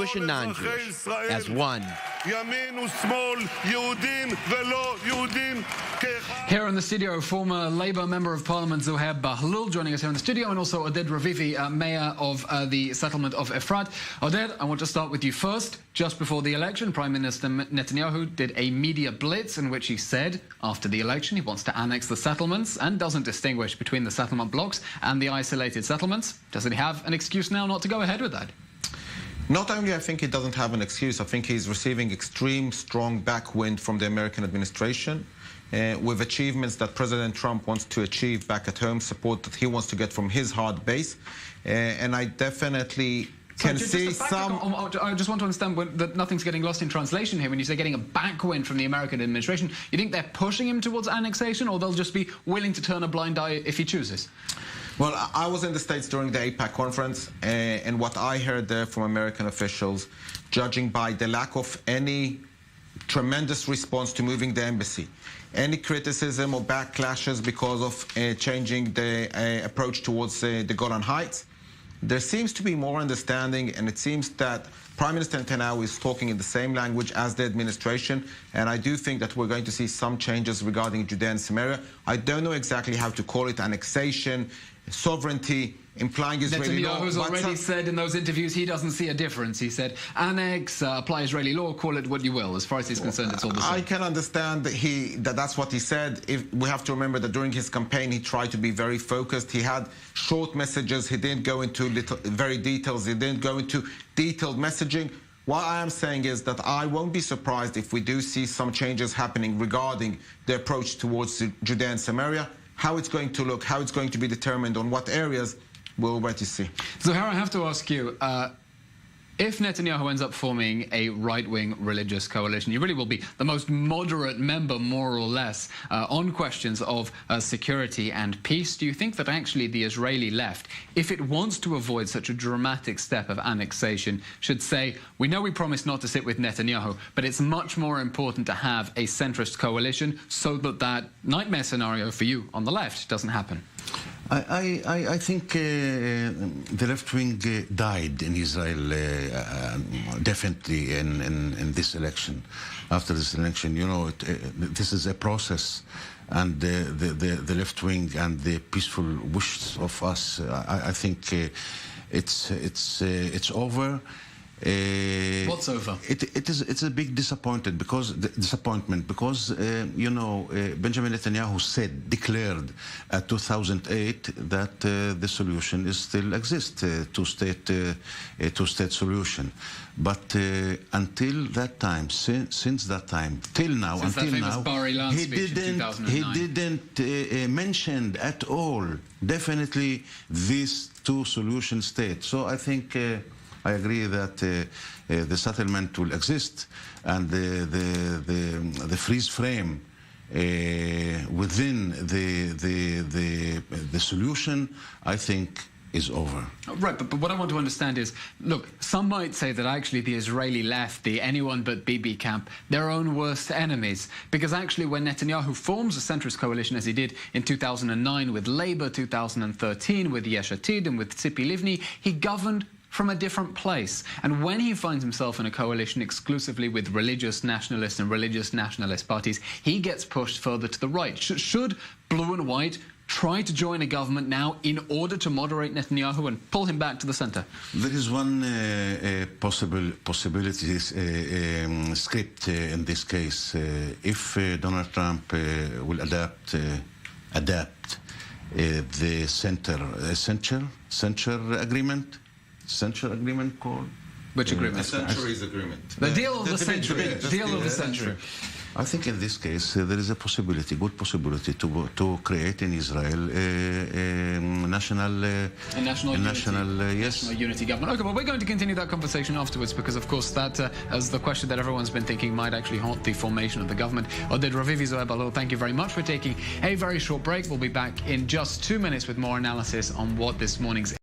Jewish and non-Jewish, as one. Here in the studio, former Labour Member of Parliament Zuhair Bahlul joining us here in the studio, and also Oded Rביבי, Mayor of the settlement of Efrat. Oded, I want to start with you first. Just before the election, Prime Minister Netanyahu did a media blitz in which he said, after the election, he wants to annex the settlements and doesn't distinguish between the settlement blocks and the isolated settlements. Doesn't he have an excuse now not to go ahead with that? Not only I think he doesn't have an excuse, I think he's receiving extreme strong backwind from the American administration with achievements that President Trump wants to achieve back at home, support that he wants to get from his hard base. And I definitely can see some... I just want to understand that nothing's getting lost in translation here. When you say getting a backwind from the American administration, you think they're pushing him towards annexation, or they'll just be willing to turn a blind eye if he chooses? Well, I was in the States during the AIPAC conference, and what I heard there from American officials, judging by the lack of any tremendous response to moving the embassy, any criticism or backlashes because of changing the approach towards the Golan Heights, there seems to be more understanding, and it seems that Prime Minister Netanyahu is talking in the same language as the administration, and I do think that we're going to see some changes regarding Judea and Samaria. I don't know exactly how to call it, annexation, sovereignty, implying Israeli law. Netanyahu's already said in those interviews he doesn't see a difference. He said, annex, apply Israeli law, call it what you will. As far as he's concerned, it's all the same. I can understand that that's what he said. We have to remember that during his campaign, he tried to be very focused. He had short messages. He didn't go into very details. He didn't go into detailed messaging. What I am saying is that I won't be surprised if we do see some changes happening regarding the approach towards Judea and Samaria. How it's going to look, how it's going to be determined, on what areas, we'll wait to see. Zuhair, I have to ask you, if Netanyahu ends up forming a right-wing religious coalition, you really will be the most moderate member, more or less, on questions of security and peace. Do you think that actually the Israeli left, if it wants to avoid such a dramatic step of annexation, should say, we know we promised not to sit with Netanyahu, but it's much more important to have a centrist coalition so that that nightmare scenario for you on the left doesn't happen? I think the left wing died in Israel definitely in this election. After this election, you know, this is a process, and the left wing and the peaceful wishes of us, I think it's over. What's over? It's a big disappointment because you know, Benjamin Netanyahu declared 2008 that the solution still exists, two-state solution. But until that time, since that time till now, he didn't mention at all definitely these two solution states. So I think. I agree that the settlement will exist, and the freeze frame within the solution, I think, is over. Right, but what I want to understand is, look, some might say that actually the Israeli left, the anyone but Bibi camp, their own worst enemies. Because actually when Netanyahu forms a centrist coalition, as he did in 2009 with Labour, 2013 with Yesh Atid and with Tzipi Livni, he governed from a different place. And when he finds himself in a coalition exclusively with religious nationalists and religious nationalist parties, he gets pushed further to the right. Should blue and white try to join a government now in order to moderate Netanyahu and pull him back to the center? There is one possibility script in this case. If Donald Trump will adapt the censure agreement called? Which agreement? A century's agreement. The deal of the century. Deal of the century. I think in this case there is a possibility, good possibility, to create in Israel a national unity government. Okay, well, we're going to continue that conversation afterwards, because of course that as the question that everyone's been thinking might actually haunt the formation of the government. Oded Rביבי, Zuhair Bahlul, thank you very much for taking a very short break. We'll be back in just 2 minutes with more analysis on what this morning's